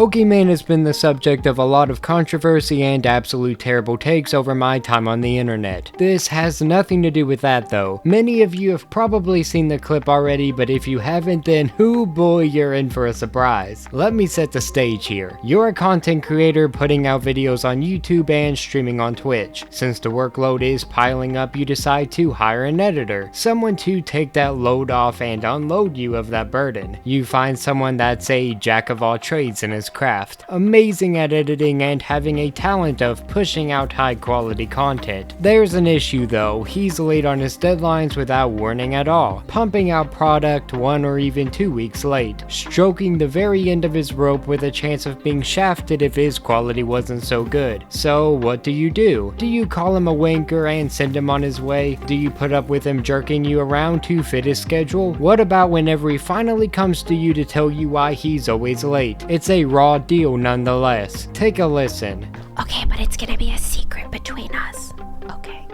Pokimane has been the subject of a lot of controversy and absolute terrible takes over my time on the internet. This has nothing to do with that though. Many of you have probably seen the clip already, but if you haven't, then hoo boy, you're in for a surprise. Let me set the stage here. You're a content creator putting out videos on YouTube and streaming on Twitch. Since the workload is piling up, you decide to hire an editor, someone to take that load off and unload you of that burden. You find someone that's a jack of all trades in his craft, amazing at editing and having a talent of pushing out high quality content. There's an issue though, he's late on his deadlines without warning at all, pumping out product 1 or even 2 weeks late, stroking the very end of his rope with a chance of being shafted if his quality wasn't so good. So what do? Do you call him a wanker and send him on his way? Do you put up with him jerking you around to fit his schedule? What about whenever he finally comes to you to tell you why he's always late? It's a raw deal nonetheless. Take a listen. Okay, but it's gonna be a secret between us. Okay.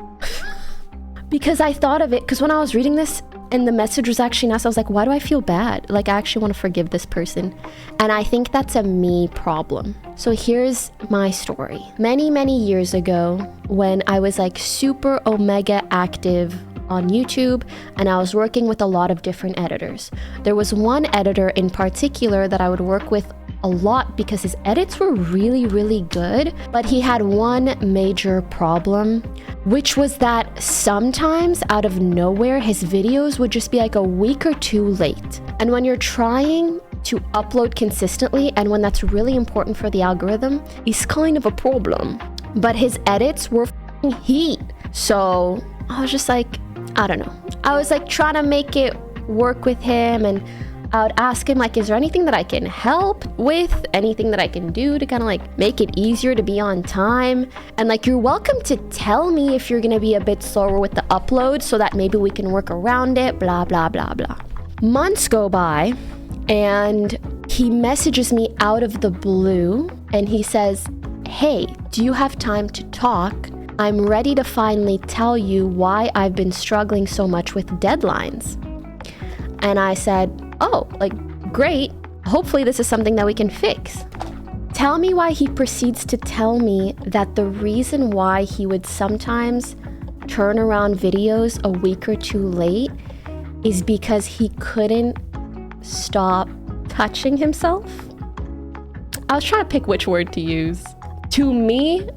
Because I thought of it, because when I was reading this and the message was actually nice, I was like, why do I feel bad? Like, I actually want to forgive this person. And I think that's a me problem. So here's my story. Many years ago, when I was like super omega active on YouTube and I was working with a lot of different editors, there was one editor in particular that I would work with a lot because his edits were really good, but he had one major problem, which was that sometimes out of nowhere his videos would just be like a week or 2 late. And when you're trying to upload consistently and when that's really important for the algorithm, it's kind of a problem. But his edits were f***ing heat. So I was just like, I don't know. I was like trying to make it work with him, and I would ask him like, is there anything that I can help with? Anything that I can do to kind of like make it easier to be on time? And like, you're welcome to tell me if you're gonna be a bit slower with the upload so that maybe we can work around it, blah, blah, blah, blah. Months go by and he messages me out of the blue and he says, hey, do you have time to talk? I'm ready to finally tell you why I've been struggling so much with deadlines. And I said, oh, like, great. Hopefully this is something that we can fix. Tell me why he proceeds to tell me that the reason why he would sometimes turn around videos a week or 2 late is because he couldn't stop touching himself. I was trying to pick which word to use. To me,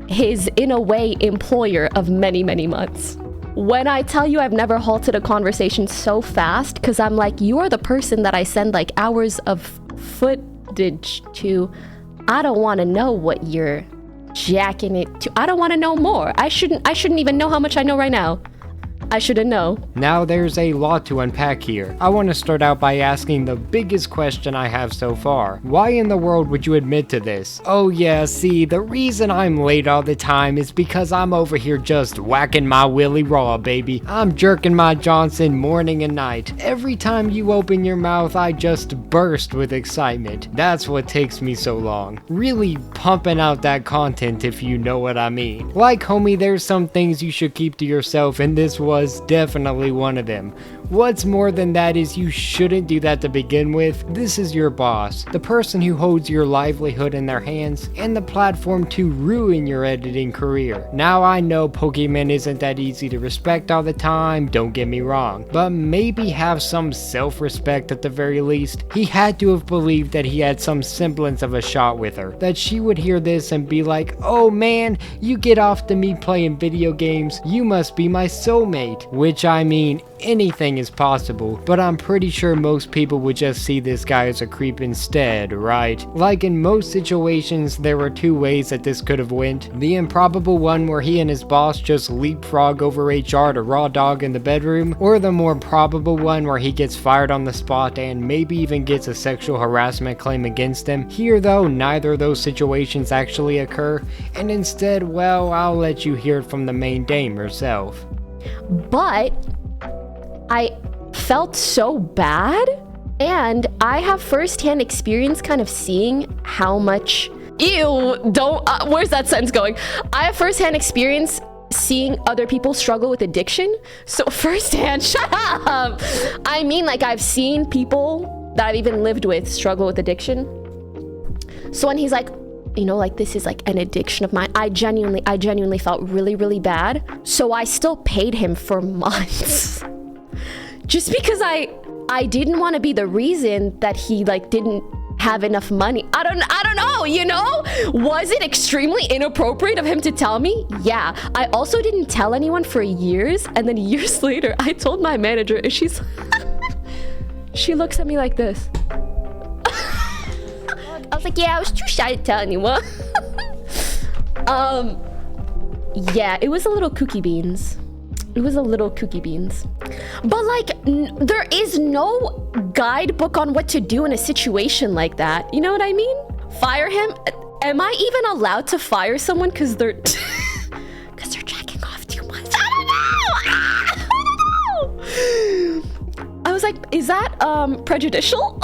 his, in a way, employer of many months. When I tell you I've never halted a conversation so fast, because I'm like, you are the person that I send like hours of footage to. I don't want to know what you're jacking it to. I don't want to know more. I shouldn't even know how much I know right now. I shouldn't know. Now there's a lot to unpack here. I want to start out by asking the biggest question I have so far. Why in the world would you admit to this? Oh yeah, see, the reason I'm late all the time is because I'm over here just whacking my willy raw, baby. I'm jerking my Johnson morning and night. Every time you open your mouth, I just burst with excitement. That's what takes me so long. Really pumping out that content, if you know what I mean. Like, homie, there's some things you should keep to yourself, and this was definitely one of them. What's more than that is you shouldn't do that to begin with. This is your boss, the person who holds your livelihood in their hands, and the platform to ruin your editing career. Now I know Pokimane isn't that easy to respect all the time, don't get me wrong, but maybe have some self-respect at the very least. He had to have believed that he had some semblance of a shot with her, that she would hear this and be like, oh man, you get off to me playing video games, you must be my soulmate. Which, I mean, anything is possible, but I'm pretty sure most people would just see this guy as a creep instead, right? Like in most situations, there were 2 ways that this could have went. The improbable one where he and his boss just leapfrog over HR to raw dog in the bedroom, or the more probable one where he gets fired on the spot and maybe even gets a sexual harassment claim against him. Here though, neither of those situations actually occur, and instead, well, I'll let you hear it from the main dame herself. But I felt so bad, and I have firsthand experience kind of seeing how much where's that sentence going? I have firsthand experience seeing other people struggle with addiction. So firsthand, shut up. I mean, like, I've seen people that I've even lived with struggle with addiction. So when he's like, you know, like, this is like an addiction of mine, I genuinely felt really, really bad. So I still paid him for months. Just because I didn't want to be the reason that he like didn't have enough money. I don't know, you know? Was it extremely inappropriate of him to tell me? Yeah. I also didn't tell anyone for years, and then years later I told my manager, and she's she looks at me like this. I was like, yeah, I was too shy to tell anyone. Yeah, it was a little kooky beans. It was a little kooky beans. But like, there is no guidebook on what to do in a situation like that. You know what I mean? Fire him? Am I even allowed to fire someone because they're because they're jacking off too much? I don't know. I was like, is that prejudicial?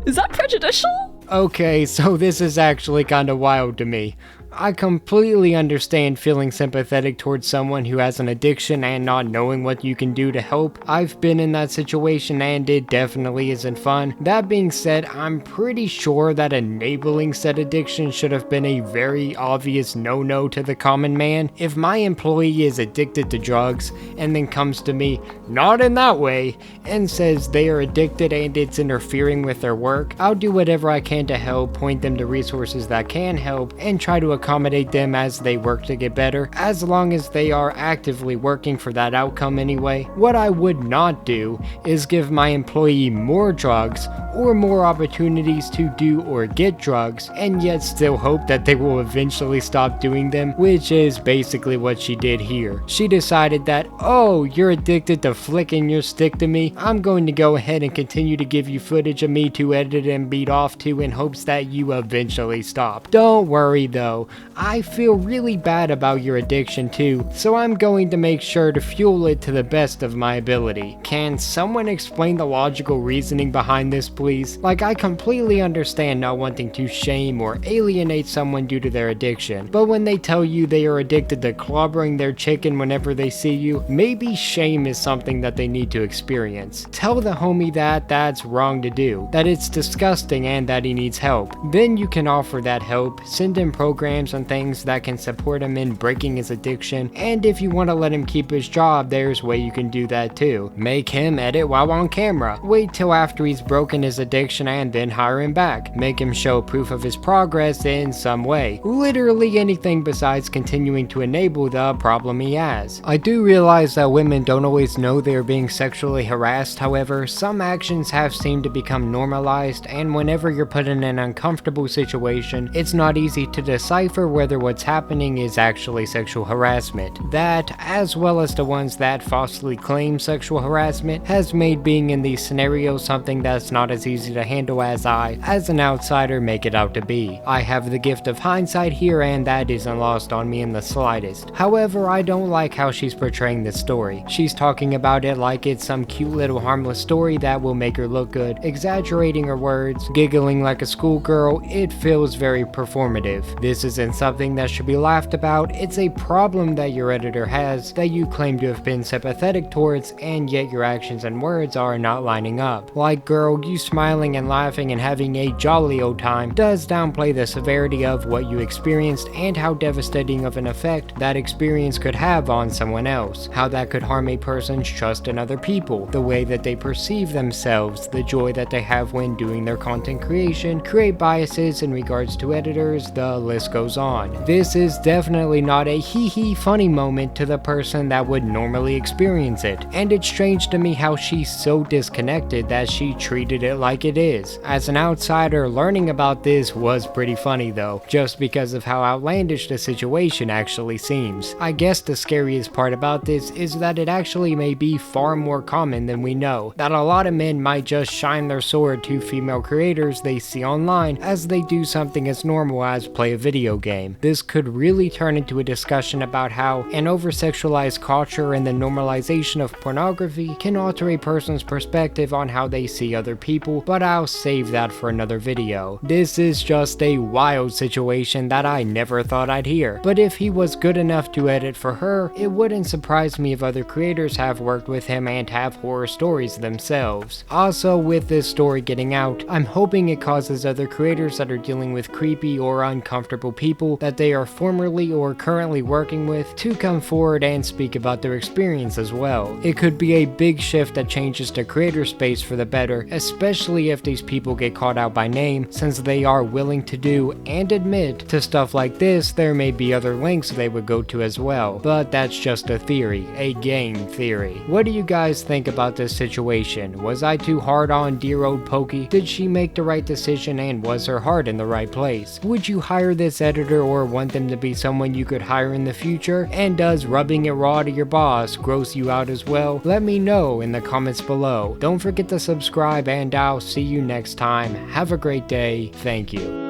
Is that prejudicial? Okay, so this is actually kinda wild to me. I completely understand feeling sympathetic towards someone who has an addiction and not knowing what you can do to help. I've been in that situation and it definitely isn't fun. That being said, I'm pretty sure that enabling said addiction should have been a very obvious no-no to the common man. If my employee is addicted to drugs and then comes to me, not in that way, and says they are addicted and it's interfering with their work, I'll do whatever I can to help, point them to resources that can help, and try to accommodate them as they work to get better, as long as they are actively working for that outcome anyway. What I would not do is give my employee more drugs or more opportunities to do or get drugs, and yet still hope that they will eventually stop doing them, which is basically what she did here. She decided that, oh, you're addicted to flicking your stick to me, I'm going to go ahead and continue to give you footage of me to edit and beat off to in hopes that you eventually stop. Don't worry though, I feel really bad about your addiction too, so I'm going to make sure to fuel it to the best of my ability. Can someone explain the logical reasoning behind this, please? Like, I completely understand not wanting to shame or alienate someone due to their addiction, but when they tell you they are addicted to clobbering their chicken whenever they see you, maybe shame is something that they need to experience. Tell the homie that that's wrong to do, that it's disgusting and that he needs help. Then you can offer that help, send him programs and things that can support him in breaking his addiction, and if you want to let him keep his job, there's a way you can do that too. Make him edit while on camera. Wait till after he's broken his addiction and then hire him back. Make him show proof of his progress in some way. Literally anything besides continuing to enable the problem he has. I do realize that women don't always know they're being sexually harassed, however, some actions have seemed to become normalized, and whenever you're put in an uncomfortable situation, it's not easy to decipher whether what's happening is actually sexual harassment. That, as well as the ones that falsely claim sexual harassment, has made being in these scenarios something that's not as easy to handle as I, as an outsider, make it out to be. I have the gift of hindsight here, and that isn't lost on me in the slightest. However, I don't like how she's portraying this story. She's talking about it like it's some cute little harmless story that will make her look good, exaggerating her words, giggling like a schoolgirl. It feels very performative. This isn't something that should be laughed about, it's a problem that your editor has that you claim to have been sympathetic towards, and yet your actions and words are not lining up. Like, girl, you smiling and laughing and having a jolly old time does downplay the severity of what you experienced and how devastating of an effect that experience could have on someone else, how that could harm a person's trust in other people, the way that they perceive themselves, the joy that they have when doing their content creation, create biases in regards to editors, the list goes on. This is definitely not a hee-hee funny moment to the person that would normally experience it, and it's strange to me how she's so disconnected that she treated it like it is. As an outsider, learning about this was pretty funny though, just because of how outlandish the situation actually seems. I guess the scariest part about this is that it actually may be far more common than we know, that a lot of men might just shine their sword to female creators they see online as they do something as normal as play a video game. This could really turn into a discussion about how an over-sexualized culture and the normalization of pornography can alter a person's perspective on how they see other people, but I'll save that for another video. This is just a wild situation that I never thought I'd hear, but if he was good enough to edit for her, it wouldn't surprise me if other creators have worked with him and have horror stories themselves. Also, with this story getting out, I'm hoping it causes other creators that are dealing with creepy or uncomfortable people that they are formerly or currently working with to come forward and speak about their experience as well. It could be a big shift that changes the creator space for the better, especially if these people get called out by name, since they are willing to do and admit to stuff like this. There may be other links they would go to as well, but that's just a theory, a game theory. What do you guys think about this situation? Was I too hard on dear old Poki? Did she make the right decision, and was her heart in the right place? Would you hire this editor or want them to be someone you could hire in the future? And does rubbing it raw to your boss gross you out as well? Let me know in the comments below. Don't forget to subscribe, and I'll see you next time. Have a great day. Thank you.